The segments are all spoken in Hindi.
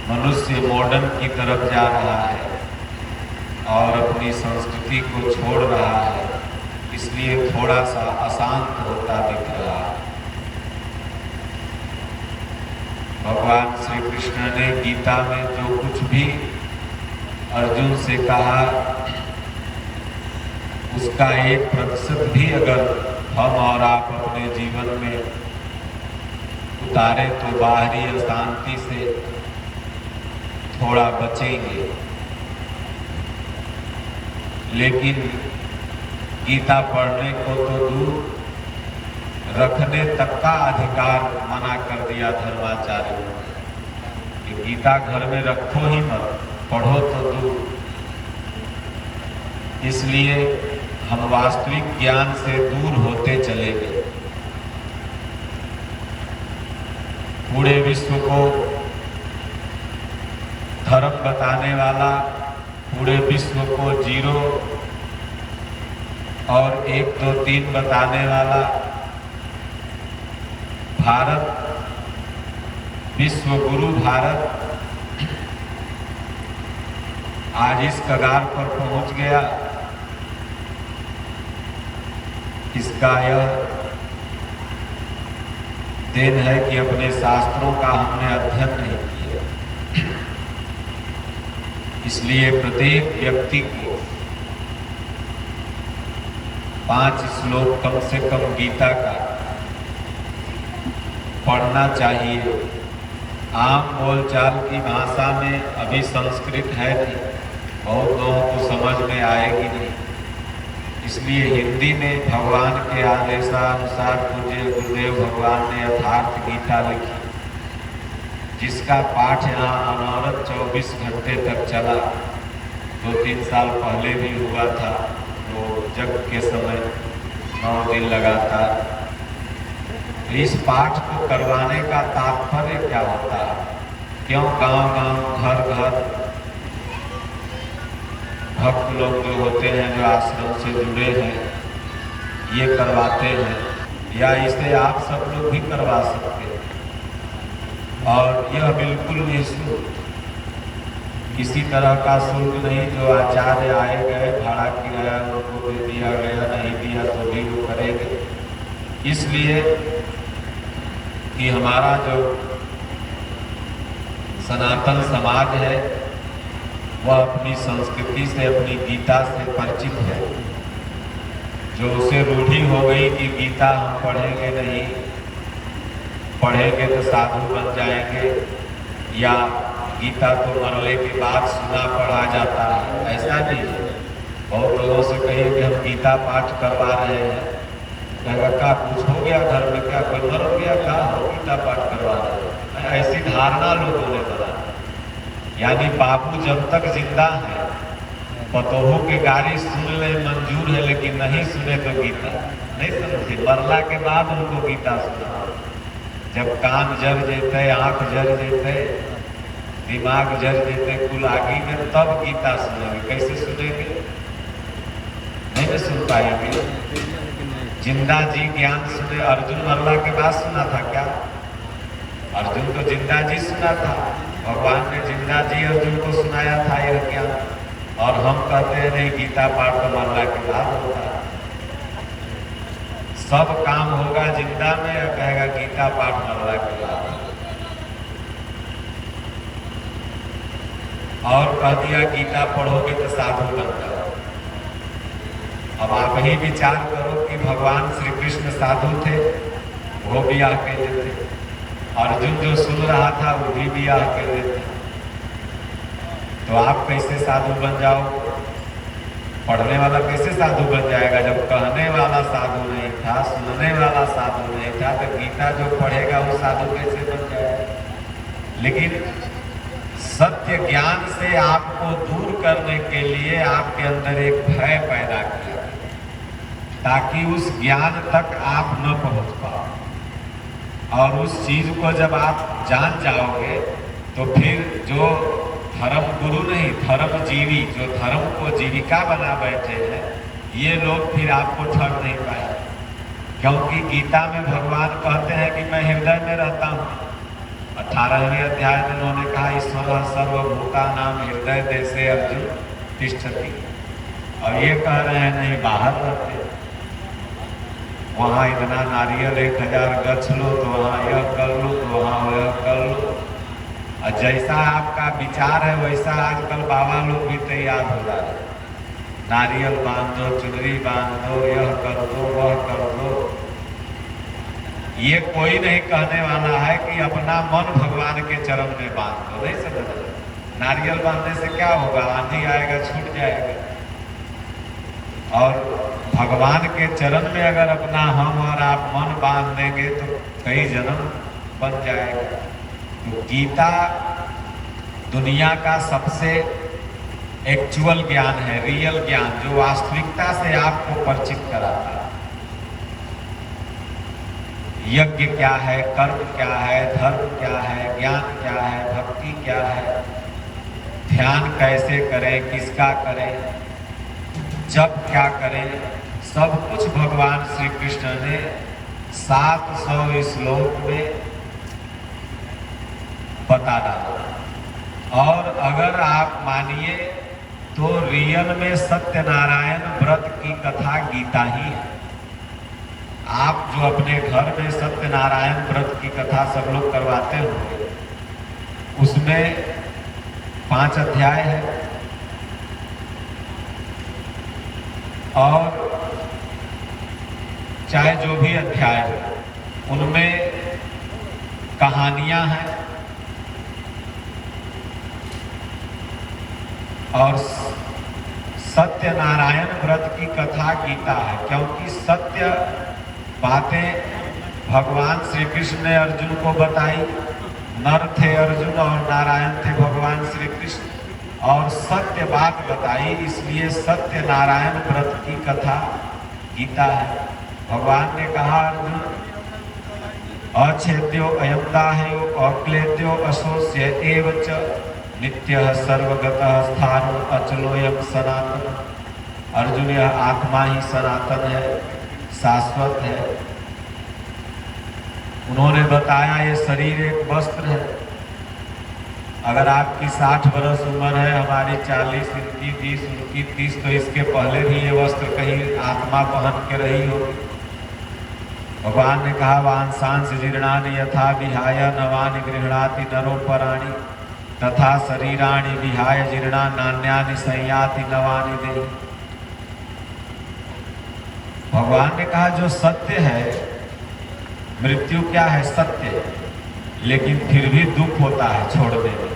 मनुष्य मॉडर्न की तरफ जा रहा है और अपनी संस्कृति को छोड़ रहा है, इसलिए थोड़ा सा अशांत होता दिख रहा है। भगवान श्री कृष्ण ने गीता में जो कुछ भी अर्जुन से कहा, उसका 1% भी अगर हम और आप अपने जीवन में उतारे तो बाहरी अशांति से थोड़ा बचेंगे। लेकिन गीता पढ़ने को तो दूर, रखने तक का अधिकार मना कर दिया धर्माचार्य ने कि गीता घर में रखो ही मत, पढ़ो तो दूर। इसलिए हम वास्तविक ज्ञान से दूर होते चले गए। पूरे विश्व को धर्म बताने वाला, पूरे विश्व को 0 और 1 2 3 बताने वाला भारत, विश्व गुरु भारत आज इस कगार पर पहुंच गया। इसका यह देन है कि अपने शास्त्रों का हमने अध्ययन नहीं किया। इसलिए प्रत्येक व्यक्ति को 5 श्लोक कम से कम गीता का पढ़ना चाहिए। आम बोलचाल की भाषा में अभी संस्कृत है नहीं, बहुत लोगों को समझ में आएगी नहीं, इसलिए हिंदी में भगवान के आदेशानुसार पूज्य गुरुदेव भगवान ने यथार्थ गीता लिखी, जिसका पाठ यहाँ अनवरत 24 घंटे तक चला। 2-3 साल पहले भी हुआ था, तो जग के समय 9 दिन लगातार। इस पाठ को करवाने का तात्पर्य क्या होता है? क्यों गांव-गांव, घर-घर भक्त लोग जो होते हैं, जो आश्रम से जुड़े हैं, ये करवाते हैं, या इसे आप सब लोग भी करवा सकते हैं। और यह बिल्कुल निःशुल्क, किसी तरह का शुल्क नहीं। जो आचार्य आए गए, भाड़ा किराया उनको दे दिया गया, नहीं दिया तो भी वो करेंगे। इसलिए कि हमारा जो सनातन समाज है वह अपनी संस्कृति से, अपनी गीता से परिचित है। जो उसे रूढ़ी हो गई कि गीता हम पढ़ेंगे नहीं, पढ़ेंगे तो साधु बन जाएंगे, या गीता तो मरने के बाद सुना पढ़ा जाता है, ऐसा नहीं है। बहुत लोगों से कहिए कि हम गीता पाठ करवा रहे हैं, कहेगा क्या कुछ हो गया घर में, क्या कोई मर गया, क्या हो गीता पाठ करवा रहे हैं, ऐसी धारणा लोगों ने बना। यानी बाबू जब तक जिंदा है, पतोहू की गाली सुन ले मंजूर है, लेकिन नहीं सुने तो गीता नहीं समझे। मरला के बाद उनको गीता सुना। जब कान जर जेते, आंख जर जेते, दिमाग जर जेते कुल आगी में, तब गीता सुनेंगे। कैसे सुनेंगे? नहीं ना सुन पाएंगे। जिंदा जी ज्ञान सुने। अर्जुन मरला के बाद सुना था क्या? अर्जुन को जिंदा जी सुना था। भगवान ने जिंदा जी अर्जुन को सुनाया था यह ज्ञान। और हम कहते हैं नहीं, गीता पाठ तो मरला के बाद होता है। सब काम होगा जिंदा में, या कहेगा गीता पाठ मरला के बाद। और कह दिया गीता पढ़ोगे तो साधु बन जाओ। अब आप ही विचार करो कि भगवान श्री कृष्ण साधु थे, वो भी अकेले थे। अर्जुन जो सुन रहा था वो भी अकेले थे। तो आप कैसे साधु बन जाओ? पढ़ने वाला कैसे साधु बन जाएगा? जब कहने वाला साधु नहीं था, सुनने वाला साधु नहीं था, तो गीता जो पढ़ेगा वो साधु कैसे बन जाएगा? लेकिन सत्य ज्ञान से आपको दूर करने के लिए आपके अंदर एक भय पैदा किया, ताकि उस ज्ञान तक आप न पहुंच पाओ। और उस चीज को जब आप जान जाओगे तो फिर जो धर्म गुरु नहीं, धर्म जीवी, जो धर्म को जीविका बना बैठे हैं, ये लोग फिर आपको ठग नहीं पाए। क्योंकि गीता में भगवान कहते हैं कि मैं हृदय में रहता हूँ। 18वें अध्याय में उन्होंने कहा ईश्वर सर्वभूतानां हृदय देशे अर्जुन तिष्ठति। और ये कह रहे हैं नहीं बाहर रहते, वहाँ इतना नारियल 1000 गछ लो तो वहाँ यह कर लो तो वहाँ यह कर लो। और जैसा आपका विचार है वैसा आजकल बाबा लोग भी तैयार हो जा रहे हैं। नारियल बांध दो, चुनरी बांध दो, यह कर दो वह कर दो। ये कोई नहीं कहने वाला है कि अपना मन भगवान के चरण में बांध दो, नहीं समझ। नारियल बांधने से क्या होगा, आंधी आएगा छूट जाएगा। और भगवान के चरण में अगर अपना हम और आप मन बांध देंगे तो कई जन्म बन जाएगा। तो गीता दुनिया का सबसे एक्चुअल ज्ञान है, रियल ज्ञान, जो वास्तविकता से आपको परिचित कराता है। यज्ञ क्या है, कर्म क्या है, धर्म क्या है, ज्ञान क्या है, भक्ति क्या है, ध्यान कैसे करें, किसका करें, जब क्या करें, सब कुछ भगवान श्री कृष्ण ने 700 श्लोक में बता डाला। और अगर आप मानिए तो रियल में सत्यनारायण व्रत की कथा गीता ही है। आप जो अपने घर में सत्यनारायण व्रत की कथा सब लोग करवाते होंगे, उसमें 5 अध्याय है और चाहे जो भी अध्याय हो उनमें कहानियां हैं और सत्यनारायण व्रत की कथा गीता है। क्योंकि सत्य बातें भगवान श्री कृष्ण ने अर्जुन को बताई। नर थे अर्जुन और नारायण थे भगवान श्री कृष्ण, और सत्य बात बताई, इसलिए सत्यनारायण व्रत की कथा गीता है। भगवान ने कहा अर्जुन अछेद्यो अयम दाह्यो अक्लेद्यो अशोष्य एव च नित्यः सर्वगतः स्थाणु अचलोयम सनातन। अर्जुन यह आत्मा ही सनातन है, शाश्वत है। उन्होंने बताया ये शरीर एक वस्त्र है। अगर आपकी 60 बरस उम्र है, हमारी 40, इनकी 20, उनकी 30, तो इसके पहले भी ये वस्त्र कहीं आत्मा पहन के रही होगी। भगवान ने कहा वांसांस जीर्णानि यथा विहाय नवानि गृह्णाति नरो पराणि तथा शरीराणि विहाय जीर्णा नान्यानि संयाति नवानि देहि। भगवान ने कहा जो सत्य है, मृत्यु क्या है, सत्य, लेकिन फिर भी दुख होता है छोड़ने में।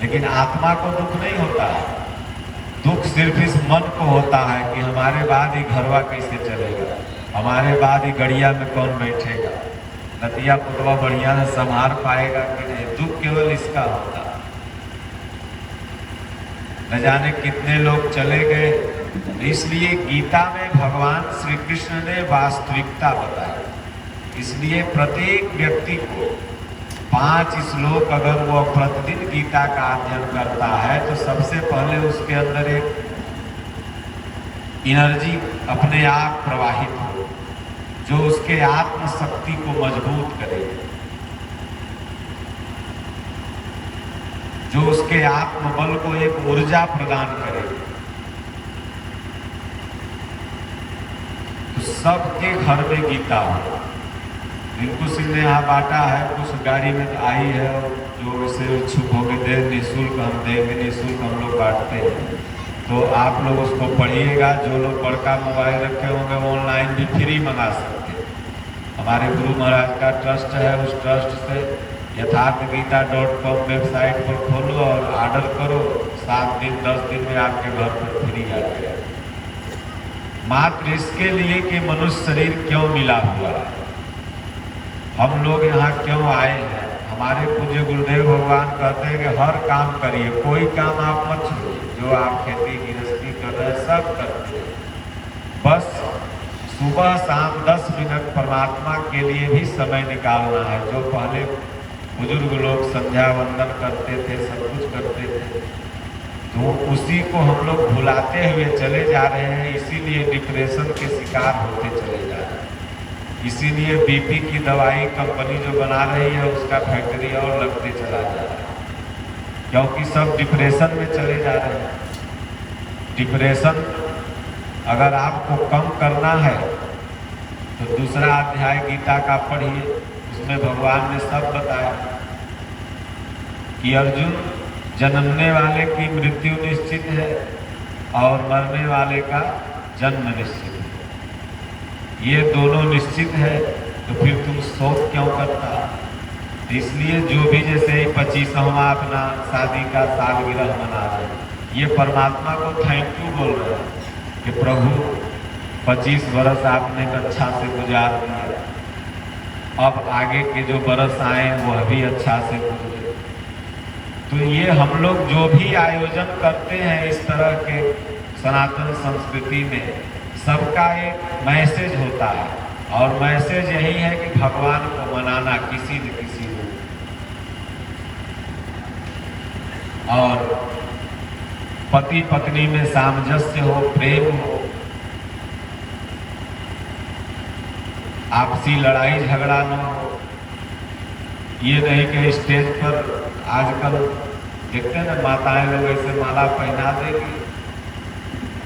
लेकिन आत्मा को दुख नहीं होता है। दुख सिर्फ इस मन को होता है कि हमारे बाद ही घरवा कैसे चलेगा, हमारे बाद ही गड़िया में कौन बैठेगा, नदिया पुतवा बढ़िया से संभाल पाएगा कि नहीं। दुख केवल इसका होता है। न जाने कितने लोग चले गए। इसलिए गीता में भगवान श्री कृष्ण ने वास्तविकता बताई। इसलिए प्रत्येक व्यक्ति को 5 श्लोक अगर वो प्रतिदिन गीता का अध्ययन करता है तो सबसे पहले उसके अंदर एक एनर्जी अपने आप प्रवाहित हो, जो उसके आत्मशक्ति को मजबूत करे, जो उसके आत्मबल को एक ऊर्जा प्रदान करे। तो सबके घर में गीता हो। रिंकू सिंह ने यहाँ बांटा है, कुछ गाड़ी में आई है, जो इसे इच्छुक होंगे दे, निःशुल्क हम देंगे, निःशुल्क हम लोग बांटते हैं। तो आप लोग उसको पढ़िएगा। जो लोग बड़का मोबाइल रखे होंगे वो ऑनलाइन भी फ्री मंगा सकते हैं। हमारे गुरु महाराज का ट्रस्ट है, उस ट्रस्ट से यथार्थगीता.com वेबसाइट पर खोलो और ऑर्डर करो। 7 दिन 10 दिन में आपके घर पर फ्री आ जाएगा। मात्र इसके लिए कि मनुष्य शरीर क्यों मिला हुआ है, हम लोग यहाँ क्यों आए हैं। हमारे पूज्य गुरुदेव भगवान कहते हैं कि हर काम करिए, कोई काम आप मत छोड़िए। जो आप खेती गृहस्थी कर रहे हैं सब करते हैं, बस सुबह शाम 10 मिनट परमात्मा के लिए भी समय निकालना है। जो पहले बुजुर्ग लोग संध्या वंदन करते थे, सब कुछ करते थे, तो उसी को हम लोग भुलाते हुए चले जा रहे हैं। इसीलिए डिप्रेशन के शिकार होते चले जा रहे हैं। इसीलिए बीपी की दवाई कंपनी जो बना रही है उसका फैक्ट्री और लगते चला जा रहा है, क्योंकि सब डिप्रेशन में चले जा रहे हैं। डिप्रेशन अगर आपको कम करना है तो दूसरा अध्याय गीता का पढ़िए, उसमें भगवान ने सब बताया कि अर्जुन, जन्मने वाले की मृत्यु निश्चित है और मरने वाले का जन्म निश्चित है। ये दोनों निश्चित है तो फिर तुम शोक क्यों करता? इसलिए जो भी जैसे 25वां अपना शादी का सालगिरह मना रहे हैं, ये परमात्मा को थैंक यू बोल रहे हैं कि प्रभु 25 वर्ष आपने अच्छा से गुजार दिया, अब आगे के जो बरस आए वह भी अच्छा से गुजरे। तो ये हम लोग जो भी आयोजन करते हैं इस तरह के सनातन संस्कृति में, सबका एक मैसेज होता है, और मैसेज यही है कि भगवान को मनाना किसी न किसी रूप, और पति पत्नी में सामंजस्य हो, प्रेम हो, आपसी लड़ाई झगड़ा न हो। ये नहीं कि स्टेज पर आजकल देखते हैं ना, माताएं लोग ऐसे माला पहना देगी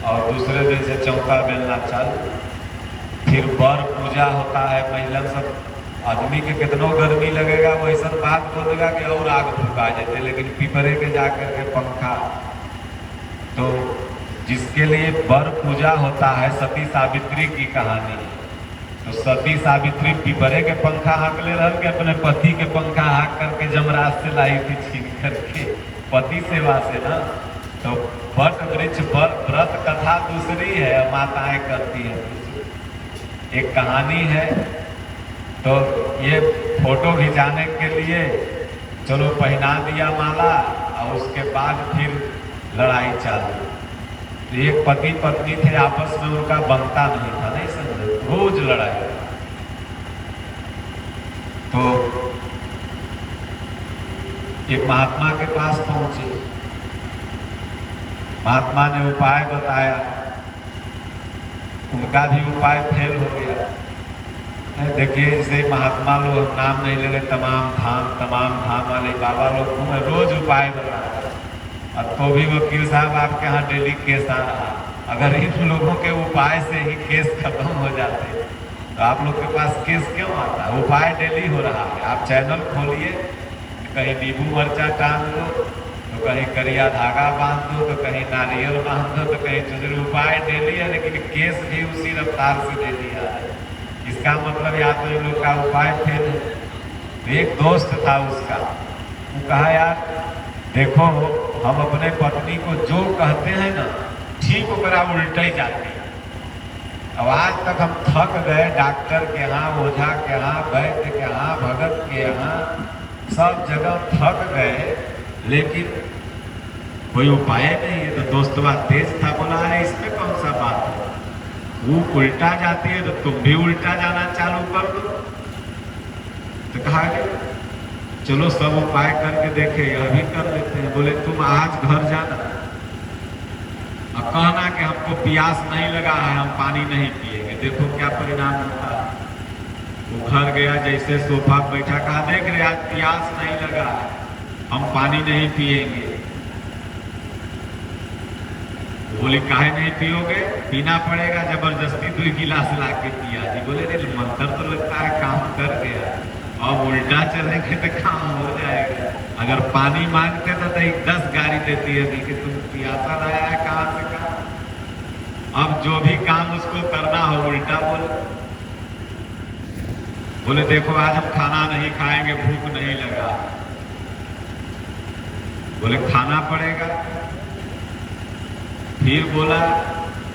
और दूसरे दिन से चौका बेलना चालू, फिर बर पूजा होता है, महिला सब, आदमी के कितनों गर्मी लगेगा वो ऐसा बात बोलेगा कि और आग फुका जाते, लेकिन पीपरे के जाकर के पंखा, तो जिसके लिए बर पूजा होता है, सती सावित्री की कहानी है। तो सती सावित्री पीपरे के पंखा हाँकले रह के अपने पति के पंखा हाँक करके जमराज से लाई थी छीन करके, पति सेवा से ना। तो वट वृक्ष व्रत कथा दूसरी है, माताएं करती है, एक कहानी है। तो ये फोटो खिंचाने के लिए चलो पहना दिया माला, और उसके बाद फिर लड़ाई चालू। तो एक पति पत्नी थे, आपस में उनका बनता नहीं था, नहीं समझे, रोज लड़ाई। तो एक महात्मा के पास पहुंचे, महात्मा ने उपाय बताया, उनका भी उपाय फेल हो गया। देखिए जैसे महात्मा लोग, नाम नहीं ले रहे, तमाम धाम वाले बाबा लोग घूमे, रोज उपाय बता रहे, और तो भी वकील साहब आपके यहाँ डेली केस आ रहा। अगर इन लोगों के उपाय से ही केस खत्म हो जाते तो आप लोग के पास केस क्यों आता? उपाय डेली हो रहा है। आप चैनल खोलिए, कहीं नींबू मिर्चा टांग दो, तो कहीं करिया धागा बांध दो, तो कहीं नारियल बांध दो, तो कहीं चुजरी, उपाय डेली है, लेकिन केस भी उसी रफ्तार से डेली आ रहा है। इसका मतलब या तो इन लोग का उपाय फेल है। एक दोस्त था उसका, वो कहा यार देखो, हम अपने पत्नी को जो कहते हैं ना, ठीक ओकरा उल्टे जाते हैं। अब आज तक हम थक गए, डॉक्टर के यहाँ, ओझा के यहाँ, वैद्य के यहाँ, भगत के यहाँ, सब जगह थक गए, लेकिन कोई उपाय नहीं है। तो दोस्तवा तेज था, बोला है इसमें कौन सा बात है, वो उल्टा जाती है तो तुम भी उल्टा जाना चालू कर दो। तो कहा चलो सब उपाय करके देखे, यह भी कर लेते हैं। बोले तुम आज घर जाना और कहना कि हमको प्यास नहीं लगा है, हम पानी नहीं पिएंगे, देखो क्या परिणाम होता है। वो घर गया, जैसे सोफा बैठा, कहा देख रहे आज प्यास नहीं लगा है, हम पानी नहीं पिएंगे। बोले काहे नहीं पियोगे? पीना पड़ेगा, जबरदस्ती 2 गिलास ला के पिया जी। बोले नहीं, मंत्र तो लगता है काम कर गया, अब उल्टा चलेंगे तो काम हो जाएगा। अगर पानी मांगते तो 10 गाड़ी देती है कि तुम प्यासा लाया है कहाँ से कहाँ। अब जो भी काम उसको करना हो उल्टा बोले। बोले देखो आज हम खाना नहीं खाएंगे, भूख नहीं लगा। बोले खाना पड़ेगा। फिर बोला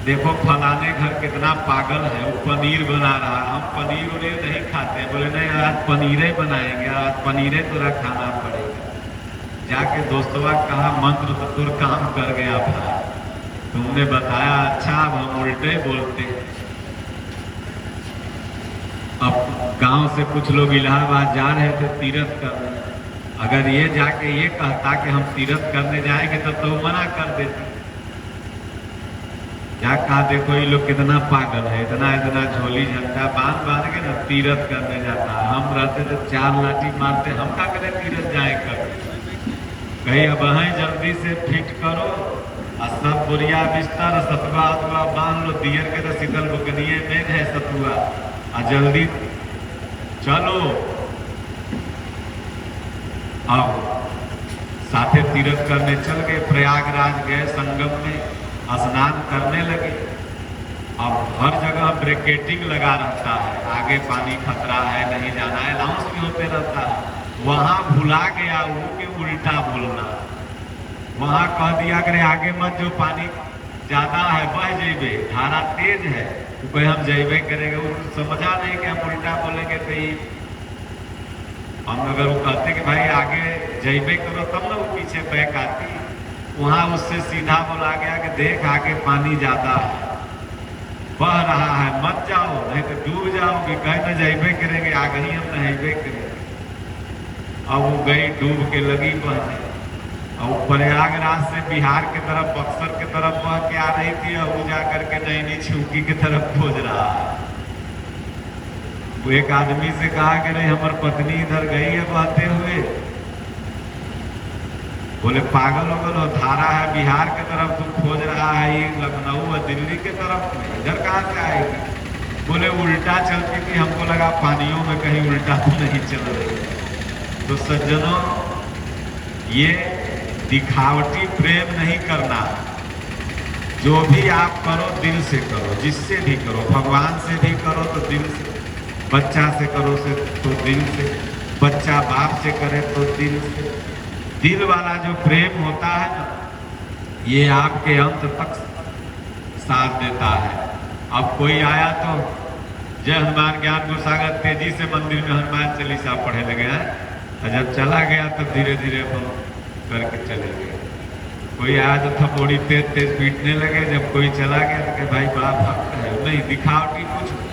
देखो फलाने घर कितना पागल है, वो पनीर बना रहा, हम पनीर उनीर नहीं खाते। बोले नहीं आज पनीरे बनाएंगे, आज पनीरे तुरा खाना पड़ेगा। जाके दोस्तवा कहा मंत्र तो तुर काम कर गया भाई, तुमने बताया अच्छा, अब हम उल्टे बोलते हैं। अब गांव से कुछ लोग इलाहाबाद जा रहे थे तीर्थ करने, अगर ये जाके ये कहता कि हम तीर्थ करने जाएंगे तो मना कर देते। यहाँ कहा देखो ये लोग कितना पागल है, इतना इतना झोली झंडा बांध बांध के ना तीरथ करने जाता है। हम रहते तो 4 लाठी मारते, हम क्या करें तीरथ जाए कर। कहीं अब जल्दी से फिट करो और सब बोरिया बिस्तर सतुआ उतुआ बांध लो, दियर के तो शीतल बुकनिए में है सतुआ, और जल्दी चलो। अब साथे तीरथ करने चल गए, प्रयागराज गए, संगम में स्नान करने लगे। अब हर जगह ब्रेकेटिंग लगा रहता है, आगे पानी खतरा है, नहीं जाना है, अनाउंस भी होते रहता है। वहां भुला गया वो कि उल्टा बोलना, वहां कह दिया करे आगे मत जो पानी ज्यादा है बह जेबे, धारा तेज है, तो कोई हम जेबे करेंगे। वो समझा नहीं कि हम उल्टा बोलेंगे तो हम अगर वो कहते कि भाई आगे जेबे करो तब ना वो पीछे बैक आती, वहां उससे सीधा बोला गया कि देख आगे पानी ज्यादा है, बह रहा है, मत जाओ नहीं तो डूब जाओगे। कहे न जेबे करेंगे, आगे ही हम नहेबे करेंगे। अब वो गई डूब के लगी बहने, और प्रयागराज से बिहार की तरफ बक्सर की तरफ बह के आ रही थी, और वो जाकर के नैनी छुकी की तरफ खोज रहा है। वो एक आदमी से कहा कि नहीं हमारी पत्नी इधर गई है बहते हुए। बोले पागल हो गए, धारा है बिहार की तरफ तुम खोज रहा है, ये लखनऊ और दिल्ली की तरफ में, इधर कहाँ से आएगी। बोले उल्टा चलती थी, हमको लगा पानियों में कहीं उल्टा तो नहीं चल रही। तो सज्जनों, ये दिखावटी प्रेम नहीं करना, जो भी आप करो दिल से करो, जिससे भी करो, भगवान से भी करो तो दिल से, बच्चा से करो से तो दिल से, बच्चा बाप से करे तो दिल से। दिल वाला जो प्रेम होता है ना, ये आपके अंत तक साथ देता है। अब कोई आया तो जय हनुमान ज्ञान गुरसागर तेजी से मंदिर में हनुमान चालीसा पढ़े लगे हैं, और जब चला गया तो धीरे धीरे हम करके चले गए। कोई आया तो थपोड़ी तेज तेज पीटने लगे, जब कोई चला गया तो भाई बड़ा भक्त है। नहीं, दिखावटी कुछ नहीं,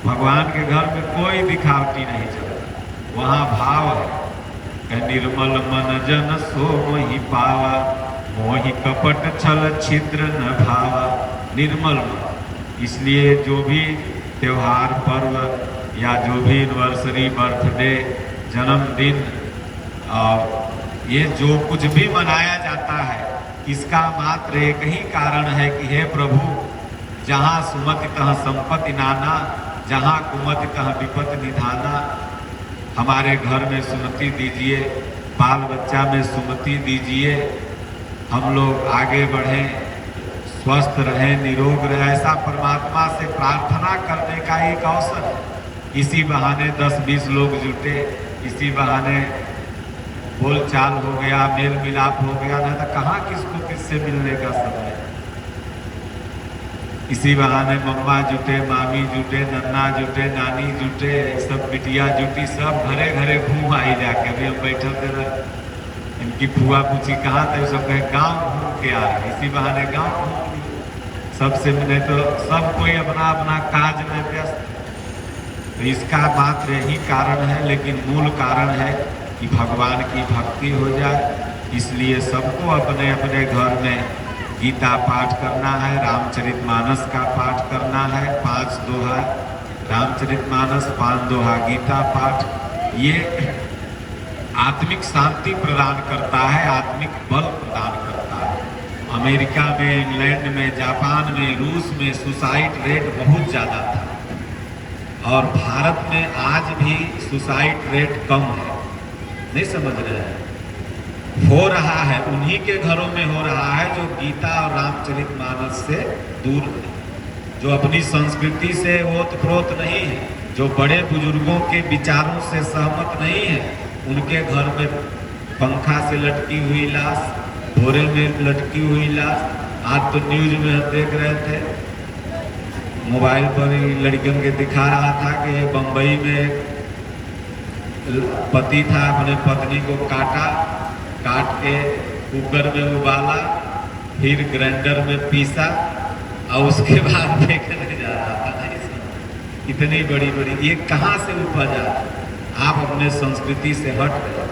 भगवान के घर में कोई दिखावटी नहीं चलता, वहाँ भाव है। निर्मल मन जन सो मोहि पावा, मोहि कपट छल छिद्र न भावा। निर्मल मन, इसलिए जो भी त्योहार पर्व या जो भी एनिवर्सरी, बर्थडे, जन्मदिन, ये जो कुछ भी मनाया जाता है, इसका मात्र एक ही कारण है कि हे प्रभु, जहाँ सुमति तहाँ संपत्ति नाना, जहाँ कुमति तहाँ विपत्ति निधाना। हमारे घर में सुमति दीजिए, बाल बच्चा में सुमति दीजिए, हम लोग आगे बढ़ें, स्वस्थ रहें, निरोग रहें, ऐसा परमात्मा से प्रार्थना करने का एक अवसर। इसी बहाने 10-20 लोग जुटे, इसी बहाने बोलचाल हो गया, मेल मिलाप हो गया, नहीं तो कहाँ किसको किससे मिलने का समय। इसी बहाने मम्मा जुटे, मामी जुटे, नन्ना जुटे, नानी जुटे, सब बिटिया जुटी, सब घरे घरे घूम आई जाके। अभी हम बैठल थे, इनकी फुआ पूछी कहाँ थे, सब कहे गाँव घूम के आ रहे। इसी बहाने गाँव घूम सबसे मिले, तो सब कोई अपना अपना काज में व्यस्त। तो इसका मात्र यही कारण है, लेकिन मूल कारण है कि भगवान की भक्ति हो जाए। इसलिए सबको अपने अपने घर में गीता पाठ करना है, रामचरितमानस का पाठ करना है, 5 दोहा रामचरितमानस, 5 दोहा गीता पाठ। ये आत्मिक शांति प्रदान करता है, आत्मिक बल प्रदान करता है। अमेरिका में, इंग्लैंड में, जापान में, रूस में सुसाइड रेट बहुत ज़्यादा था, और भारत में आज भी सुसाइड रेट कम है। नहीं समझ रहे हैं, हो रहा है, उन्हीं के घरों में हो रहा है जो गीता और रामचरितमानस से दूर है, जो अपनी संस्कृति से ओतप्रोत नहीं है, जो बड़े बुजुर्गों के विचारों से सहमत नहीं है। उनके घर में पंखा से लटकी हुई लाश, भोरे में लटकी हुई लाश। आज तो न्यूज में हम देख रहे थे, मोबाइल पर लड़कियों के दिखा रहा था कि बम्बई में पति था, अपने पत्नी को काट के कुकर में उबाला, फिर ग्राइंडर में पीसा, और उसके बाद फेंकने जा रहा था। इतनी बड़ी ये कहाँ से उपजा। आप अपने संस्कृति से हट गए।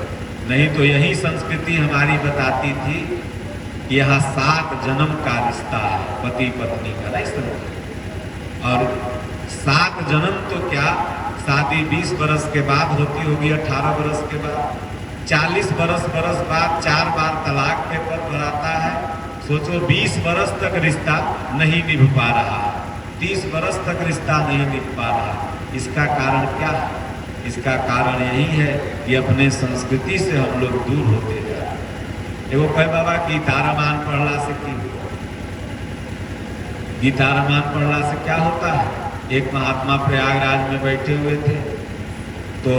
नहीं तो यही संस्कृति हमारी बताती थी यहाँ 7 जन्म का रिश्ता है पति पत्नी का, नहीं समझे। और 7 जन्म तो क्या, शादी 20 बरस के बाद होती होगी, 18 बरस के बाद, 40 बरस बाद 4 बार तलाक पेपर भराता है। सोचो 20 बरस तक रिश्ता नहीं निभ पा रहा, 30 बरस तक रिश्ता नहीं निभ पा रहा। इसका कारण क्या है? इसका कारण यही है कि अपने संस्कृति से हम लोग दूर होते जा रहे हैं। एगो कहे बाबा गीता रामायण पढ़ला से की, गीता रामायण पढ़ला से क्या होता है? एक महात्मा प्रयागराज में बैठे हुए थे, तो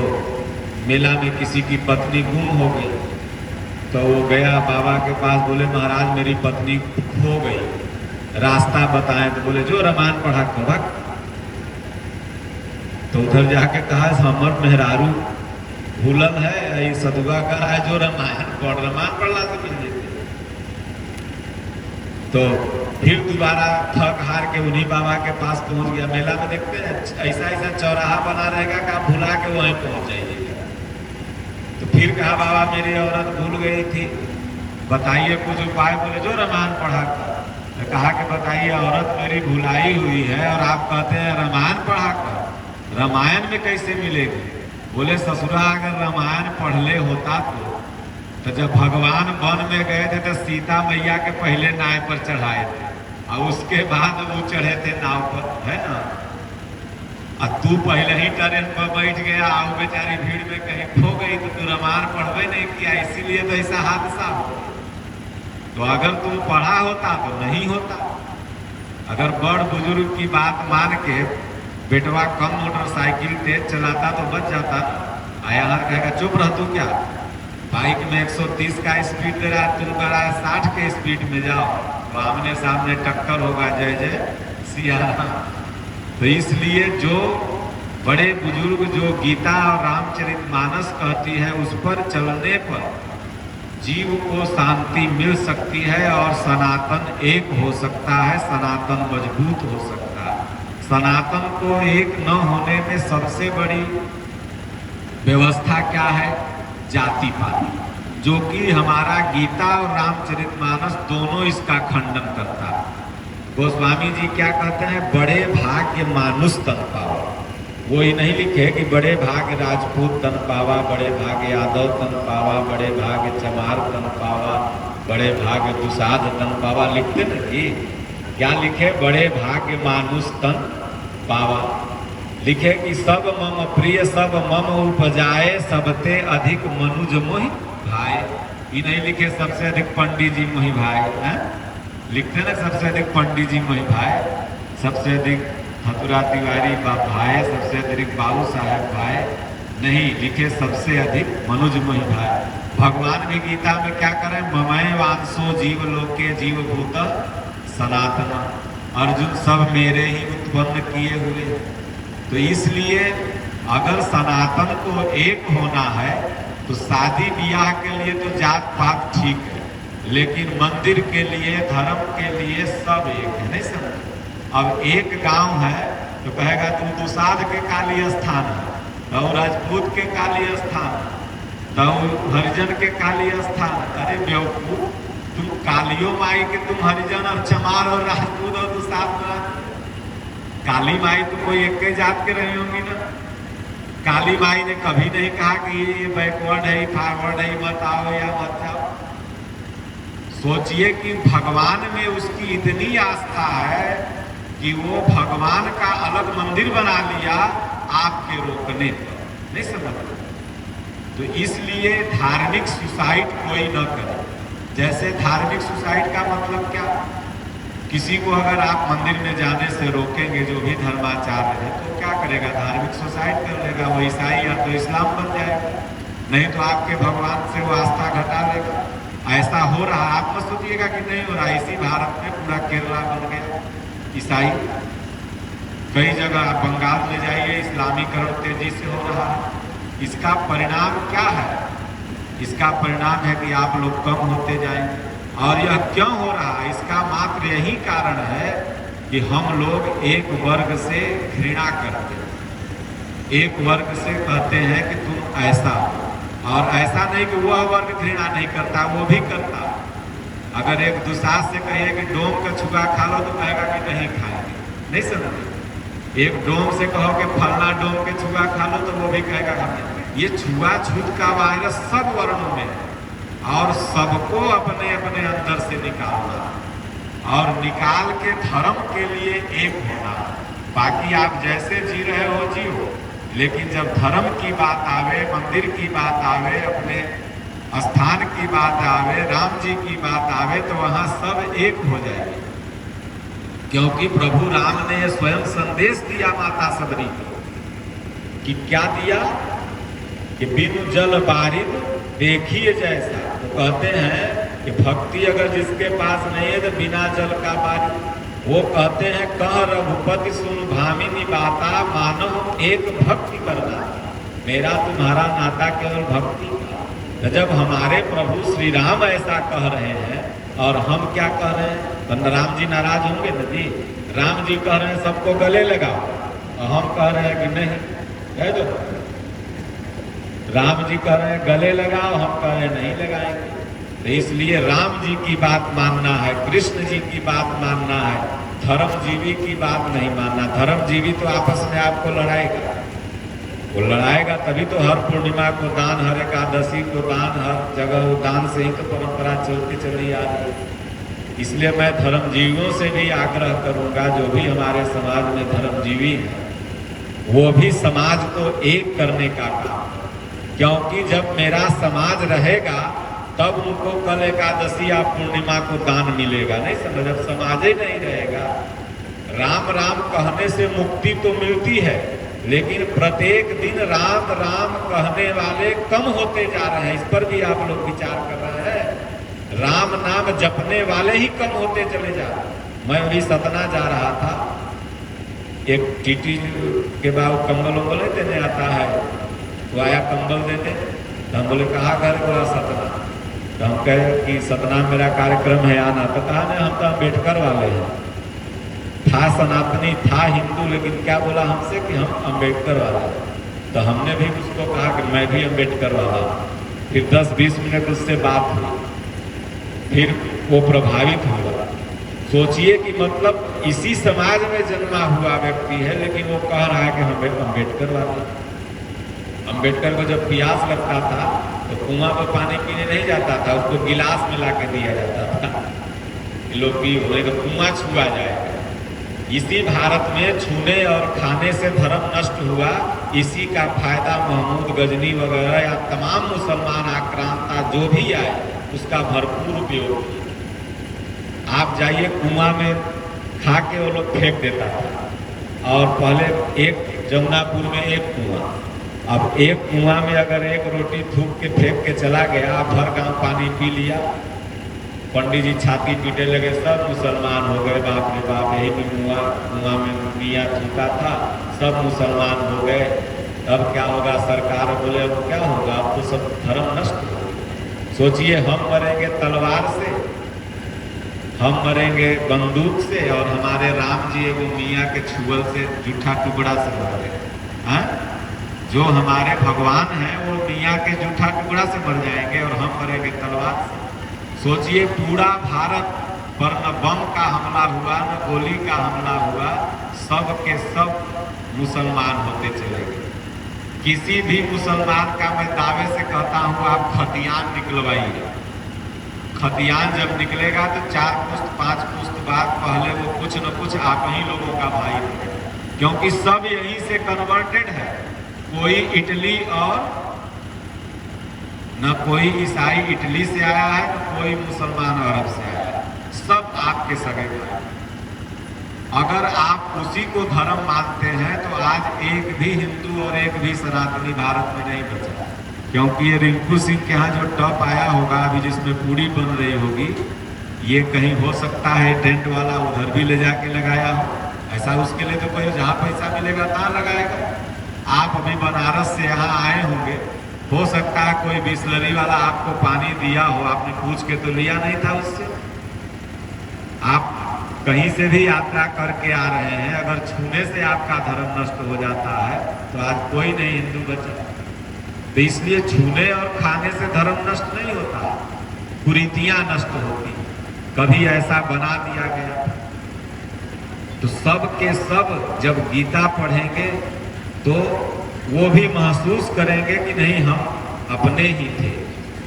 मेला में किसी की पत्नी गुम हो गई, तो वो गया बाबा के पास, बोले महाराज मेरी पत्नी खो गई, रास्ता बताएं। तो बोले जो रामायण पढ़ा कर। तो उधर जाके कहा हमर मेहरारू भूलन है, ये सदुआ कर रहा है, जो रामायण पढ़ला से मिल जाते। तो फिर दोबारा थक हार के उन्हीं बाबा के पास पहुंच गया। मेला में देखते हैं ऐसा ऐसा चौराहा बना रहेगा कि आप भुला के वहीं पहुंच जाइएगा। तो फिर कहा बाबा मेरी औरत भूल गई थी, बताइए कुछ उपाय। बोले जो रामायण पढ़ा कर। तो कहा कि बताइए औरत मेरी भुलाई हुई है और आप कहते हैं रामायण पढ़ा कर, रामायण में कैसे मिलेगी? बोले ससुरा अगर रामायण पढ़ले होता तो जब भगवान वन में गए थे तो सीता मैया के पहले नाव पर चढ़ाए थे और उसके बाद वो चढ़े थे नाव पर, है ना। और तू पहले ही ट्रेन पर बैठ गया, आओ बेचारी भीड़ में कहीं खो गई, तो तू रामायण पढ़वे नहीं किया, इसीलिए तो ऐसा हादसा हो। तो अगर तुम पढ़ा होता तो नहीं होता। अगर बड़ बुजुर्ग की बात मान के बेटवा कम मोटरसाइकिल तेज चलाता तो बच जाता। आया हर कहेगा चुप रह तू, क्या बाइक में 130 का स्पीड दे रहा है, तुम कह रहा है 60 के स्पीड में जाओ, तो आमने सामने टक्कर होगा। जय जय सिया राम। तो इसलिए जो बड़े बुजुर्ग जो गीता और रामचरितमानस कहती है, उस पर चलने पर जीव को शांति मिल सकती है और सनातन एक हो सकता है, सनातन मजबूत हो सकता है। सनातन को एक न होने में सबसे बड़ी व्यवस्था क्या है? जाति पाति, जो कि हमारा गीता और रामचरितमानस दोनों इसका खंडन करता है। गोस्वामी जी क्या कहते हैं? बड़े भाग्य मानुष तन पावा। वो ही नहीं लिखे कि बड़े भाग्य राजपूत तन पावा, बड़े भाग्य यादव तन पावा, बड़े भाग्य चमार तन पावा, बड़े भाग्य दुसाध तन पावा। लिखते ना कि क्या लिखे? बड़े भाग्य मानुष तन पावा। लिखे कि सब मम प्रिय सब मम उपजाए, सबते अधिक मनुज मोहि भाई। ये नहीं लिखे सबसे अधिक पंडित जी मोहि भाई है? लिखते ना सबसे अधिक पंडित जी मोहि भाई, सबसे अधिक हथुरा तिवारी भाई, सबसे अधिक बाबू साहेब भाई। नहीं, लिखे सबसे अधिक मनुज मोहि भाई। भगवान भी गीता में क्या करें? ममय वांसो जीव लोके जीव भूत सनातन। अर्जुन सब मेरे ही उत्पन्न किए हुए। तो इसलिए अगर सनातन को एक होना है तो शादी ब्याह के लिए तो जात पात ठीक है, लेकिन मंदिर के लिए, धर्म के लिए सब एक है, नहीं समझ। अब एक गांव है तो कहेगा तुम दुसाध के काली स्थान है, तो राजपूत के काली स्थान, तो हरिजन के काली स्थान। अरे बेवकूफ, तुम कालियों माई के तुम हरिजन और चमार और राजपूत और दुसाध में, काली माई तो कोई एक ही जात के रही होंगी ना। काली माई ने कभी नहीं कहा कि ये बैकवर्ड है, फॉरवर्ड है, मत आओ या मत जाओ। सोचिए कि भगवान में उसकी इतनी आस्था है कि वो भगवान का अलग मंदिर बना लिया आपके रोकने पर, नहीं समझ। तो इसलिए धार्मिक सुसाइड कोई न करे। जैसे धार्मिक सुसाइड का मतलब क्या? किसी को अगर आप मंदिर में जाने से रोकेंगे, जो भी धर्माचार्य है, तो क्या करेगा? धार्मिक सुसाइड कर लेगा। वो ईसाई या तो इस्लाम बन जाएगा, नहीं तो आपके भगवान से वो आस्था घटा लेगा। ऐसा हो रहा, आप मत सोचिएगा कि नहीं हो रहा। इसी भारत में पूरा केरला बन गया ईसाई। कई जगह बंगाल में जाइए, इस्लामीकरण तेजी से हो रहा है। इसका परिणाम क्या है? इसका परिणाम है कि आप लोग कम होते जाएंगे। और यह क्यों हो रहा है? इसका मात्र यही कारण है कि हम लोग एक वर्ग से घृणा करते हैं, एक वर्ग से कहते हैं कि तुम ऐसा हो, और ऐसा नहीं कि वह वर्ग घृणा नहीं करता, वो भी करता। अगर एक दुसाध से कहिए कि डोम का छुआ खा लो तो कहेगा कि नहीं खाएंगे, नहीं समझे। एक डोम से कहो कि फलना डोम के छुआ खा लो तो वो भी कहेगा कि ये छुआछूत का वायरस सब वर्णों में है और सबको अपने अपने अंदर से निकालना और निकाल के धर्म के लिए एक होना। बाकी आप जैसे जी रहे हो जियो, लेकिन जब धर्म की बात आवे, मंदिर की बात आवे, अपने स्थान की बात आवे, राम जी की बात आवे तो वहां सब एक हो जाएगी। क्योंकि प्रभु राम ने स्वयं संदेश दिया माता सबरी को कि क्या दिया कि बिनु जल बारिद देखिए जैसा। तो कहते हैं कि भक्ति अगर जिसके पास नहीं है तो बिना जल का बारिद। वो कहते हैं कह रघुपति सुन भामिनी बाता, मानव एक भक्ति करना। मेरा तुम्हारा नाता केवल भक्ति का। तो जब हमारे प्रभु श्री राम ऐसा कह रहे हैं और हम क्या कह रहे हैं तो राम जी नाराज होंगे ना जी। राम जी कह रहे हैं सबको गले लगाओ और हम कह रहे हैं कि नहीं, कह दो। राम जी कह रहे हैं गले लगाओ, हम कह रहे हैं नहीं लगाएंगे। तो इसलिए राम जी की बात मानना है, कृष्ण जी की बात मानना है, धर्मजीवी की बात नहीं मानना। धर्मजीवी तो आपस में आपको लड़ाएगा, वो लड़ाएगा तभी तो हर पूर्णिमा को दान, हर एकादशी को दान, हर जगह दान से ही तो परंपरा चलती चली आ रही है। इसलिए मैं धर्मजीवियों से भी आग्रह करूंगा, जो भी हमारे समाज में धर्मजीवी हैं वो भी समाज को एक करने का काम, क्योंकि जब मेरा समाज रहेगा तब उनको कल एकादशी या पूर्णिमा को दान मिलेगा। नहीं समझ, जब समाज ही नहीं रहेगा। राम राम कहने से मुक्ति तो मिलती है, लेकिन प्रत्येक दिन राम राम कहने वाले कम होते जा रहे हैं। इस पर भी आप लोग विचार कर रहे हैं। राम नाम जपने वाले ही कम होते चले जा रहे हैं। मैं अभी सतना जा रहा था, एक टीटी के बाद कंबल उंबल देने आता है, तो आया कंबल देने, तो हम बोले कहाँ घर बोला सतना। तो हम कहे कि सतना मेरा कार्यक्रम है आना। तो कहा नहीं, हम तो अम्बेडकर वाले हैं। था सनातनी, था हिंदू, लेकिन क्या बोला हमसे कि हम अम्बेडकर वाले हैं। तो हमने भी उसको कहा कि मैं भी अम्बेडकर वाला हूँ। फिर 10-20 मिनट उससे बात हुई, फिर वो प्रभावित हुआ। सोचिए कि मतलब इसी समाज में जन्मा हुआ व्यक्ति है, लेकिन वो कह रहा है कि हम अम्बेडकर वाले। अम्बेडकर को जब प्यास लगता था तो कुआं पर पानी पीने नहीं जाता था, उसको गिलास में ला के दिया जाता था, लोग पी होने तो कुआं छुआ जाएगा। इसी भारत में छूने और खाने से धर्म नष्ट हुआ। इसी का फायदा महमूद गजनी वगैरह या तमाम मुसलमान आक्रांता जो भी आए उसका भरपूर उपयोग किया। आप जाइए कुआं में खा के वो लोग फेंक देता था। और पहले एक जमुनापुर में एक कुआं, अब एक कुआं में अगर एक रोटी थूक के फेंक के चला गया, आप हर गांव पानी पी लिया, पंडित जी छाती पीटे लगे, सब मुसलमान हो गए। बाप रे बाप, यही भी कुआं में मियाँ थूका था, सब मुसलमान हो गए। अब क्या होगा? सरकार बोले अब क्या होगा, अब तो सब धर्म नष्ट हो। सोचिए, हम मरेंगे तलवार से, हम मरेंगे बंदूक से, और हमारे राम जी एगो मियाँ के छुअल से, जूठा टुकड़ा से मर गए। जो हमारे भगवान हैं वो मियाँ के जूठा टुकड़ा से मर जाएंगे और हम मरेंगे तलवार से। सोचिए, पूरा भारत पर न बम का हमला हुआ न गोली का हमला हुआ, सब के सब मुसलमान होते चले गए। किसी भी मुसलमान का मैं दावे से कहता हूँ आप खतियान निकलवाइए। खतियान जब निकलेगा तो 4 पुश्त 5 पुश्त बाद पहले वो कुछ न कुछ आप ही लोगों का भाई है, क्योंकि सब यहीं से कन्वर्टेड है। कोई इटली और न कोई ईसाई इटली से आया है, न कोई मुसलमान अरब से आया है, सब आपके सगे भाई। अगर आप उसी को धर्म मानते हैं तो आज एक भी हिंदू और एक भी सनातनी भारत में नहीं बचा, क्योंकि ये रिंकू सिंह के यहाँ जो टॉप आया होगा अभी, जिसमें पूरी बन रही होगी, ये कहीं हो सकता है टेंट वाला उधर भी ले जाके लगाया हो। ऐसा उसके लिए तो कोई जहाँ पैसा मिलेगा तहाँ लगाएगा। आप अभी बनारस से यहाँ आए होंगे, हो सकता है कोई बिस्लरी वाला आपको पानी दिया हो, आपने पूछ के तो लिया नहीं था उससे। आप कहीं से भी यात्रा करके आ रहे हैं, अगर छूने से आपका धर्म नष्ट हो जाता है तो आज कोई नहीं हिंदू बचा। तो इसलिए छूने और खाने से धर्म नष्ट नहीं होता, कुरीतियां नष्ट होती। कभी ऐसा बना दिया गया। तो सब के सब जब गीता पढ़ेंगे तो वो भी महसूस करेंगे कि नहीं हम अपने ही थे,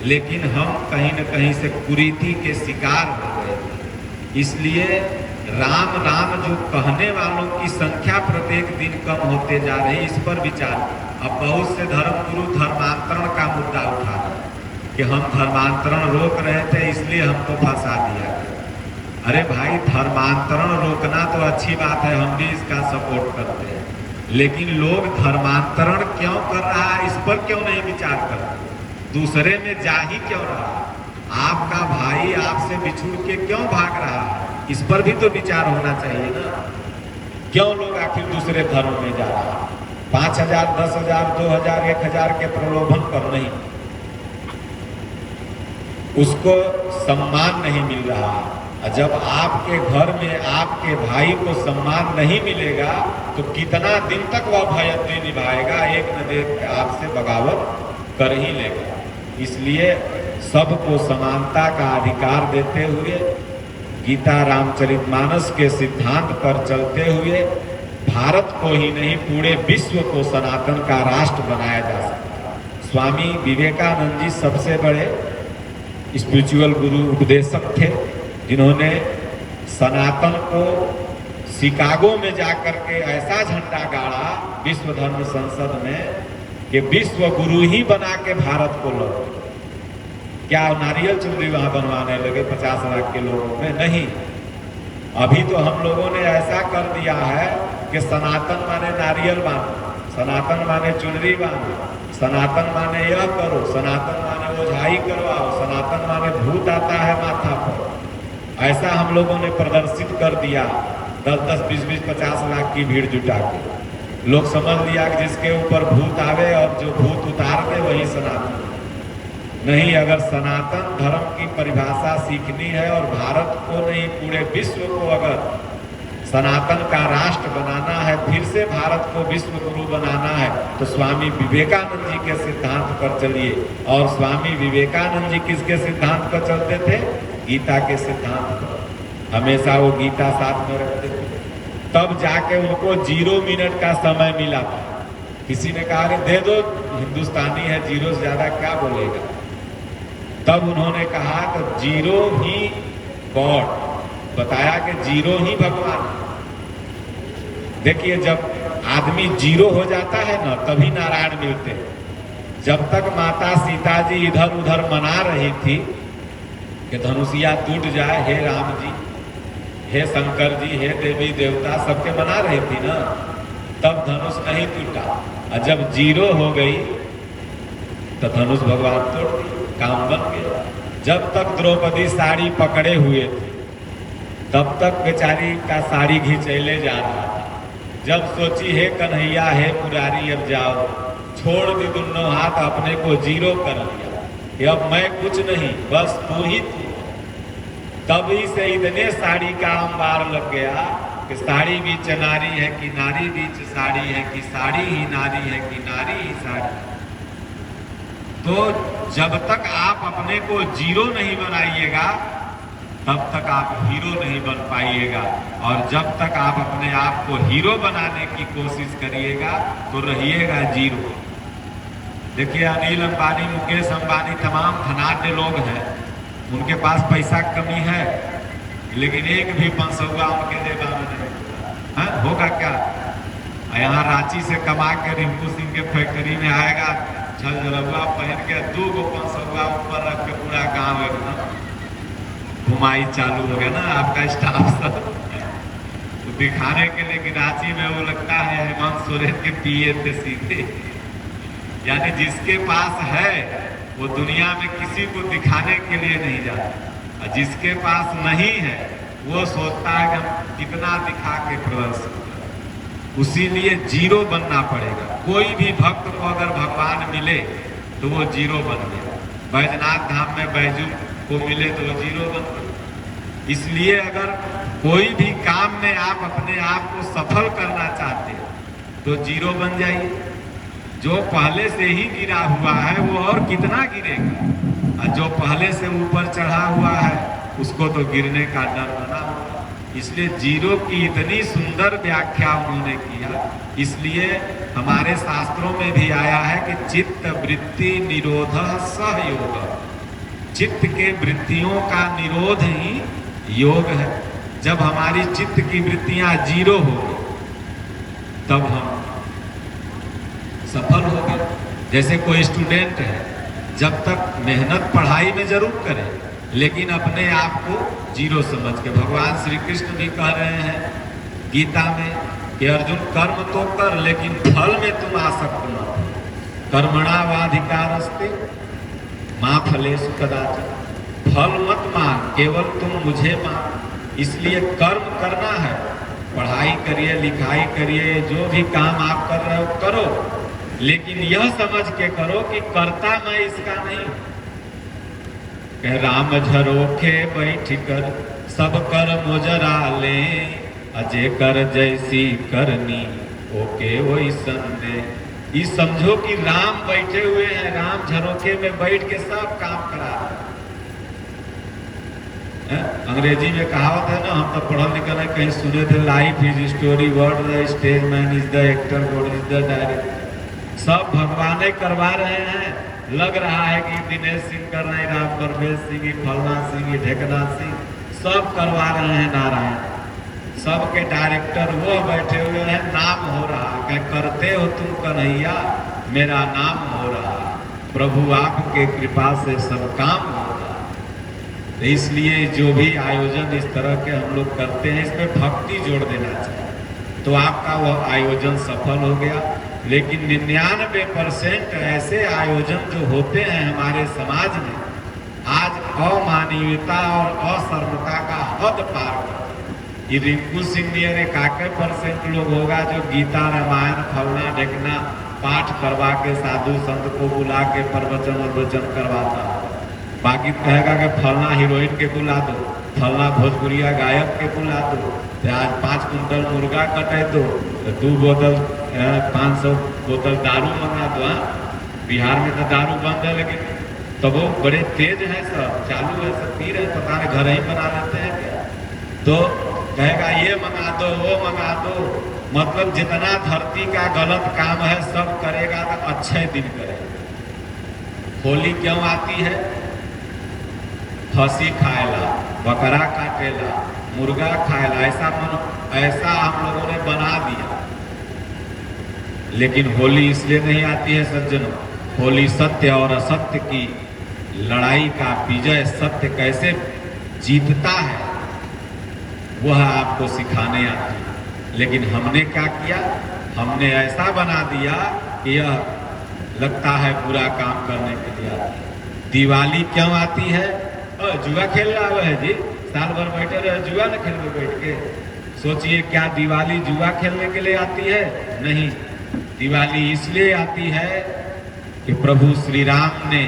लेकिन हम कहीं न कहीं से कुरीति के शिकार हो गए। इसलिए राम राम जो कहने वालों की संख्या प्रत्येक दिन कम होते जा रही है, इस पर विचार। अब बहुत से धर्मगुरु धर्मांतरण का मुद्दा उठा रहे कि हम धर्मांतरण रोक रहे थे इसलिए हमको फंसा दिया गया। अरे भाई, धर्मांतरण रोकना तो अच्छी बात है, हम भी इसका सपोर्ट करते हैं, लेकिन लोग धर्मांतरण क्यों कर रहा है इस पर क्यों नहीं विचार करते? दूसरे में जा ही क्यों रहा? आपका भाई आपसे बिछुड़ के क्यों भाग रहा है, इस पर भी तो विचार होना चाहिए ना। क्यों लोग आखिर दूसरे धर्म में जा रहा है? 5,000, 10,000, 2,000, 1,000 के प्रलोभन पर नहीं, उसको सम्मान नहीं मिल रहा। जब आपके घर में आपके भाई को सम्मान नहीं मिलेगा तो कितना दिन तक वह भयंती निभाएगा? एक न देख आपसे बगावत कर ही लेगा। इसलिए सबको समानता का अधिकार देते हुए गीता रामचरितमानस के सिद्धांत पर चलते हुए भारत को ही नहीं पूरे विश्व को सनातन का राष्ट्र बनाया जा सकता है। स्वामी विवेकानंद जी सबसे बड़े स्पिरिचुअल गुरु उपदेशक थे, जिन्होंने सनातन को शिकागो में जाकर के ऐसा झंडा गाड़ा विश्व धर्म संसद में कि विश्व गुरु ही बना के भारत को लौटे। क्या नारियल चुनरी वहां बनवाने लगे 50 लाख के लोगों में? नहीं। अभी तो हम लोगों ने ऐसा कर दिया है कि सनातन माने नारियल बांधो, सनातन माने चुनरी बांधो, सनातन माने यह करो, सनातन माने ओझाई करवाओ, सनातन माने भूत आता है माथा पर। ऐसा हम लोगों ने प्रदर्शित कर दिया 10-10, 20-20, 50 लाख की भीड़ जुटा के। लोग समझ लिया कि जिसके ऊपर भूत आवे और जो भूत उतार दे वही सनातन। नहीं, अगर सनातन धर्म की परिभाषा सीखनी है और भारत को नहीं पूरे विश्व को अगर सनातन का राष्ट्र बनाना है, फिर से भारत को विश्व गुरु बनाना है, तो स्वामी विवेकानंद जी के सिद्धांत पर चलिए। और स्वामी विवेकानंद जी किसके सिद्धांत पर चलते थे? गीता के सिद्धांत पर। हमेशा वो गीता साथ में रखते थे। तब जाके उनको 0 मिनट का समय मिला था। किसी ने कहा कि दे दो, हिंदुस्तानी है, 0 से ज्यादा क्या बोलेगा? तब उन्होंने कहा कि 0 ही गॉड, बताया कि 0 ही भगवान। देखिए, जब आदमी 0 हो जाता है ना, तभी नारायण मिलते हैं। जब तक माता सीता जी इधर उधर मना रही थी कि धनुषिया टूट जाए, हे राम जी, हे शंकर जी, हे देवी देवता, सबके मना रही थी ना, तब धनुष नहीं टूटा। और जब 0 हो गई तो धनुष भगवान तोड़ दिए, काम बन गया। जब तक द्रौपदी साड़ी पकड़े हुए थे तब तक बेचारी का साड़ी घिंचैले जा रहा था। जब सोची हे कन्हैया, हे मुरारी, अब जाओ, छोड़ दी दोनों हाथ, अपने को 0 कर लिया कि अब मैं कुछ नहीं, बस तू ही तू। तभी से इतने साड़ी का अंबार लग गया कि साड़ी बीच नारी है कि नारी बीच साड़ी है कि साड़ी ही नारी है कि नारी ही साड़ी। तो जब तक आप अपने को 0 नहीं बनाइएगा तब तक आप हीरो नहीं बन पाइएगा, और जब तक आप अपने आप को हीरो बनाने की कोशिश करिएगा तो रहिएगा 0। देखिए, अनिल अंबानी, मुकेश अंबानी, तमाम धनाढ्य लोग हैं, उनके पास पैसा कमी है, लेकिन एक भी 500 उनके जेबा में नहीं होगा क्या? यहाँ रांची से कमा के रिंकू सिंह के फैक्ट्री में आएगा, छल जलवा पहन के 2 गो 500 ऊपर रख के पूरा गांव एकदम घुमाई चालू हो गया ना आपका स्टाफ सब तो दिखाने के लिए कि रांची में वो लगता है हेमंत सोरेन के पीए थे सीधे। यानी जिसके पास है वो दुनिया में किसी को दिखाने के लिए नहीं जाता, और जिसके पास नहीं है वो सोचता है कि हम कितना दिखा के प्रदर्शन करें। उसी लिए 0 बनना पड़ेगा। कोई भी भक्त को अगर भगवान मिले तो वो 0 बन गया। बैजनाथ धाम में बैजू को मिले तो वो 0 बन गया। इसलिए अगर कोई भी काम में आप अपने आप को सफल करना चाहते हैं तो 0 बन जाइए। जो पहले से ही गिरा हुआ है वो और कितना गिरेगा, और जो पहले से ऊपर चढ़ा हुआ है उसको तो गिरने का डर बना। इसलिए जीरो की इतनी सुंदर व्याख्या उन्होंने किया। इसलिए हमारे शास्त्रों में भी आया है कि चित्त वृत्ति निरोध सहयोग, चित्त के वृत्तियों का निरोध ही योग है। जब हमारी चित्त की वृत्तियां जीरो होगी तब हम सफल हो गए। जैसे कोई स्टूडेंट है, जब तक मेहनत पढ़ाई में जरूर करे, लेकिन अपने आप को जीरो समझ के, भगवान श्री कृष्ण भी कह रहे हैं गीता में कि अर्जुन कर्म तो कर लेकिन फल में तुम आसक्त मत हो। कर्मणा वाधिकारस्ते मां फलेषु कदाचन, फल मत मांग, केवल तुम मुझे मांग। इसलिए कर्म करना है, पढ़ाई करिए, लिखाई करिए, जो भी काम आप कर रहे हो करो, लेकिन यह समझ के करो कि करता मैं इसका नहीं। कह राम झरोखे बैठ कर सब कर मोजरा ले, अजय कर जैसी करनी ओके वही संदे। ये समझो कि राम बैठे हुए हैं, राम झरोखे में बैठ के सब काम करा रहे हैं। अंग्रेजी में कहावत है ना, हम तो पढ़ल लिखल है, कहीं सुने थे, life is story, word the stage man is the actor, God is the director. सब भगवान करवा रहे हैं। लग रहा है कि दिनेश सिंह कर रहे हैं, राम परवेश सिंह, फलना सिंह, ढेकना सिंह, सब करवा रहे हैं नारायण। सबके डायरेक्टर वो बैठे हुए हैं, नाम हो रहा है, करते हो तुम कन्हैया, मेरा नाम हो रहा, प्रभु आपके कृपा से सब काम हो रहा। तो इसलिए जो भी आयोजन इस तरह के हम लोग करते हैं, इसमें भक्ति जोड़ देना चाहिए, तो आपका वह आयोजन सफल हो गया। लेकिन 99% ऐसे आयोजन जो होते हैं हमारे समाज में, आज अमानवीयता और असर्मता का हद पार कर। ये रिंकू सिंह नियर 1% लोग होगा जो गीता रामायण फलना ढेकना पाठ करवा के साधु संत को बुला के प्रवचन और वचन करवाता है। बाकी कहेगा कि फलना हीरोइन के बुला दो, फलना भोजपुरिया गायक के बुला दो, आज 5 कुंटल मुर्गा कटे दो, 2 बोतल 500 बोतल दारू मंगा दो। बिहार में तो दारू बंद है, लेकिन तो वो बड़े तेज हैं, सब चालू है, सब पी रहे, पता नहीं घर ही बना लेते हैं क्या। तो कहेगा ये मंगा दो, वो मंगा दो, मतलब जितना धरती का गलत काम है सब करेगा तो अच्छे दिन करेगा। होली क्यों आती है? खसी खाएला, बकरा काटेला, मुर्गा खाएला, ऐसा हम लोगों ने बना दिया। लेकिन होली इसलिए नहीं आती है सज्जनों, होली सत्य और असत्य की लड़ाई का विजय, सत्य कैसे जीतता है वह आपको सिखाने आती है। लेकिन हमने क्या किया, हमने ऐसा बना दिया कि यह लगता है बुरा काम करने के लिए आती है। दिवाली क्यों आती है? जुआ खेल रहा है जी, साल भर बैठे रहे, जुआ न खेल में बैठ के। सोचिए क्या दिवाली जुआ खेलने के लिए आती है? नहीं, दिवाली इसलिए आती है कि प्रभु श्री राम ने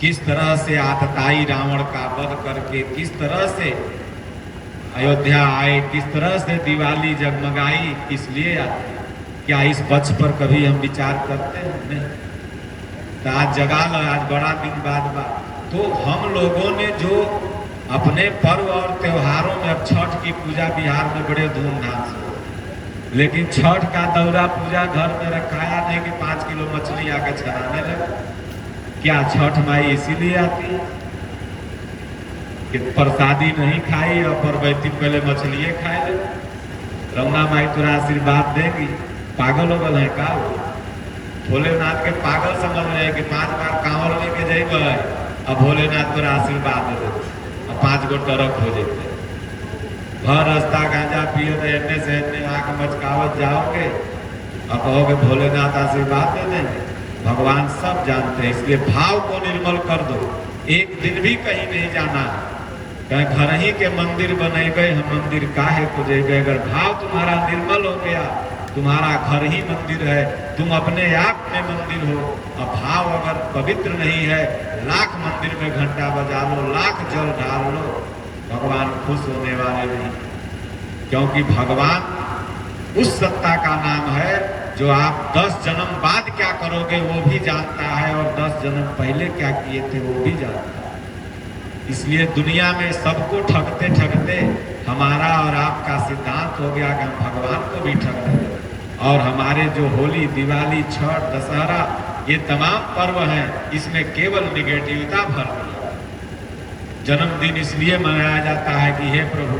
किस तरह से आतताई रावण का वध करके किस तरह से अयोध्या आए, किस तरह से दिवाली जगमगाई, इसलिए आती है। क्या इस पक्ष पर कभी हम विचार करते हैं? नहीं। तो आज जगा लो, आज बड़ा दिन बाद तो हम लोगों ने जो अपने पर्व और त्योहारों में, अब छठ की पूजा बिहार में बड़े धूमधाम से, लेकिन छठ का दौरा पूजा घर में रखाया नहीं कि 5 किलो मछली आके छनाने लगे। क्या छठ माई इसीलिए आती है कि प्रसादी नहीं खाई और परवैती पहले मछलिए खाए ले? रमना माई तुरा आशीर्वाद देगी? पागल हो गल है का? भोलेनाथ के पागल समझ रहे हैं कि 5 बार कांवड़ लेके जाए, अब भोलेनाथ पर आशीर्वाद दे, अब 5 गो टरक हो जाते। भर रास्ता गांजा पिए तो एने से एने आँख मचकावत जाओगे, अब कहोगे भोलेनाथ आशीर्वाद दे देंगे। भगवान सब जानते हैं, इसलिए भाव को निर्मल कर दो। एक दिन भी कहीं नहीं जाना, कहीं घर ही के मंदिर बने गए, हम मंदिर काहे को जेगे। अगर भाव तुम्हारा निर्मल हो गया, तुम्हारा घर ही मंदिर है, तुम अपने आप में मंदिर हो। अब भाव अगर पवित्र नहीं है, लाख मंदिर में घंटा बजा लो, लाख जल डाल लो, भगवान खुश होने वाले नहीं। क्योंकि भगवान उस सत्ता का नाम है जो आप 10 जन्म बाद क्या करोगे वो भी जानता है, और 10 जन्म पहले क्या किए थे वो भी जानता है। इसलिए दुनिया में सबको ठगते ठगते हमारा और आपका सिद्धांत हो गया कि हम भगवान को भी ठग दें। और हमारे जो होली, दिवाली, छठ, दशहरा, ये तमाम पर्व हैं, इसमें केवल निगेटिविटी भर दी। जन्मदिन इसलिए मनाया जाता है कि हे प्रभु,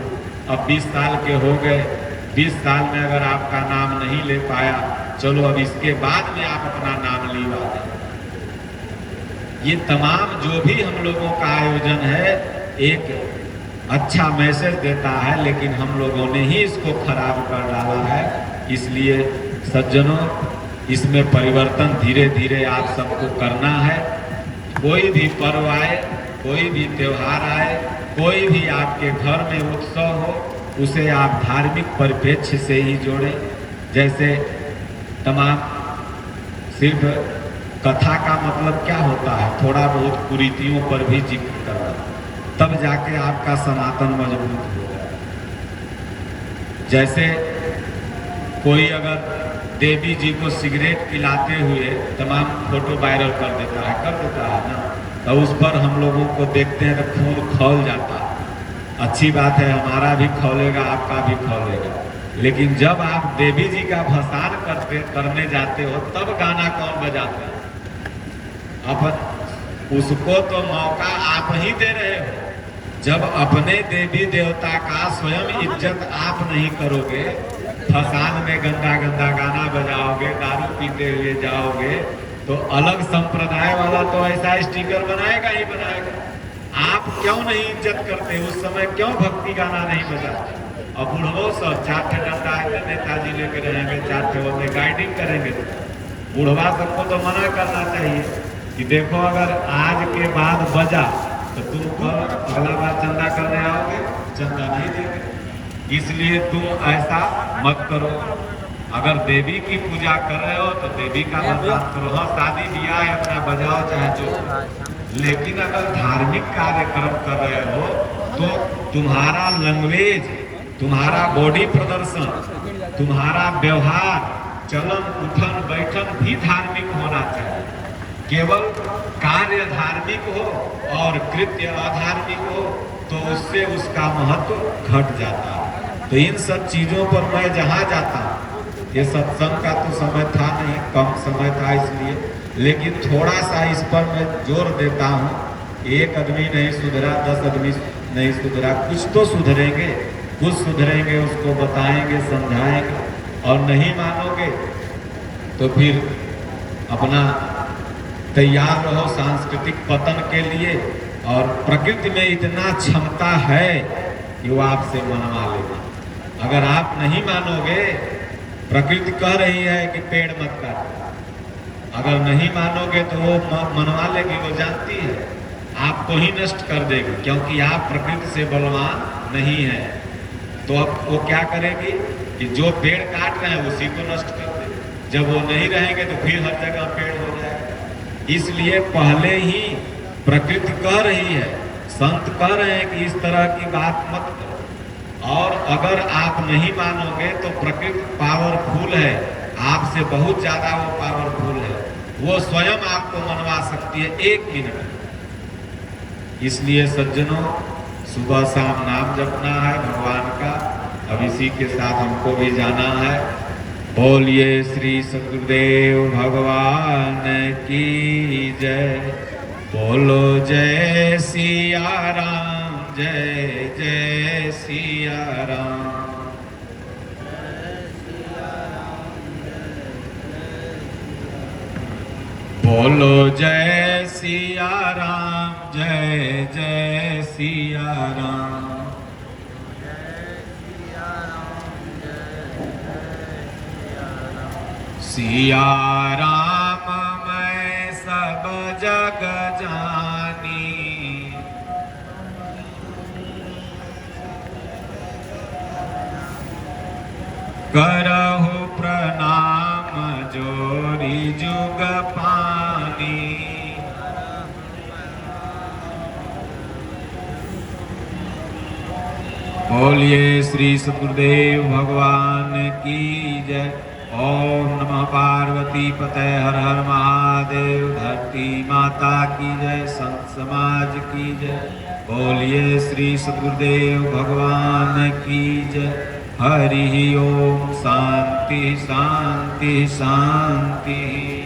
अब 20 साल के हो गए, 20 साल में अगर आपका नाम नहीं ले पाया, चलो अब इसके बाद में आप अपना नाम लिवा दें। ये तमाम जो भी हम लोगों का आयोजन है एक अच्छा मैसेज देता है, लेकिन हम लोगों ने ही इसको खराब कर डाला है। इसलिए सज्जनों, इसमें परिवर्तन धीरे धीरे आप सबको करना है। कोई भी पर्व आए, कोई भी त्योहार आए, कोई भी आपके घर में उत्सव हो, उसे आप धार्मिक परिप्रेक्ष्य से ही जोड़ें। जैसे तमाम सिर्फ कथा का मतलब क्या होता है, थोड़ा बहुत कुरीतियों पर भी जिक्र करना, तब जाके आपका सनातन मजबूत होगा। जैसे कोई अगर देवी जी को सिगरेट पिलाते हुए तमाम फोटो वायरल कर देता है ना, तो उस पर हम लोगों को देखते हैं तो खून खौल जाता है। अच्छी बात है, हमारा भी खौलेगा, आपका भी खौलेगा। लेकिन जब आप देवी जी का भसान करने जाते हो, तब गाना कौन बजाते हैं? अपन उसको तो मौका आप ही दे रहे हो। जब अपने देवी देवता का स्वयं इज्जत आप नहीं करोगे, फसान में गंदा गंदा गाना बजाओगे, दारू पीते हुए जाओगे, तो अलग संप्रदाय वाला तो ऐसा स्टिकर बनाएगा ही बनाएगा। आप क्यों नहीं इज्जत करते? उस समय क्यों भक्ति गाना नहीं बजाते? और बुढ़ो सब 4 डंडा नेताजी लेके रहेंगे, 4 होते गाइडिंग करेंगे। बुढ़वा सबको तो मना करना चाहिए कि देखो, अगर आज के बाद बजा तो तुम कल अगला बार चंदा करने आओगे, चंदा नहीं देंगे। इसलिए तुम ऐसा मत करो। अगर देवी की पूजा कर रहे हो तो देवी का बरदान करो। हाँ, शादी ब्याह है, अपना बजाओ चाहे जो। लेकिन अगर धार्मिक कार्यक्रम कर रहे हो तो तुम्हारा लैंग्वेज, तुम्हारा बॉडी प्रदर्शन, तुम्हारा व्यवहार, चलन उठन बैठन भी धार्मिक होना चाहिए। केवल कार्य धार्मिक हो और कृत्य अधार्मिक हो तो उससे उसका महत्व घट जाता है। तो इन सब चीजों पर मैं जहाँ जाता हूँ, ये सत्संग का तो समय था नहीं, कम समय था इसलिए, लेकिन थोड़ा सा इस पर मैं जोर देता हूँ। एक आदमी नहीं सुधरा, 10 आदमी नहीं सुधरा, कुछ तो सुधरेंगे, कुछ सुधरेंगे, उसको बताएंगे, समझाएंगे। और नहीं मानोगे तो फिर अपना तैयार रहो सांस्कृतिक पतन के लिए। और प्रकृति में इतना क्षमता है कि वो आपसे मनवा लेगी। अगर आप नहीं मानोगे, प्रकृति कह रही है कि पेड़ मत काटो, अगर नहीं मानोगे तो वो मनवा लेगी। वो जानती है आपको ही नष्ट कर देगी, क्योंकि आप प्रकृति से बलवान नहीं है। तो अब वो क्या करेगी कि जो पेड़ काट रहे हैं उसी को नष्ट कर दे। जब वो नहीं रहेंगे तो फिर हर जगह पेड़ हो जाएगा। इसलिए पहले ही प्रकृति कह रही है, संत कह रहे हैं कि इस तरह की बात मत करो। और अगर आप नहीं मानोगे तो प्रकृति पावरफुल है, आपसे बहुत ज्यादा वो पावरफुल है। वो स्वयं आपको मनवा सकती है 1 मिनट। इसलिए सज्जनों, सुबह शाम नाम जपना है भगवान का। अब इसी के साथ हमको भी जाना है। बोलिए श्री सद्गुरुदेव भगवान की जय। बोलो जय सिया राम, जय जय सिया राम। बोलो जय सिया राम, जय जय सिया राम। सिया राम मैं सब जग जानी, करहु प्रणाम जोरी जुग पानी। बोलिए श्री सद्गुरुदेव भगवान की जय। ओम नमः पार्वती पते हर हर महादेव। धरती माता की जय, संत समाज की जय। बोलिए श्री सद्गुरुदेव भगवान की जय। हरि ओम। शांति शांति शांति।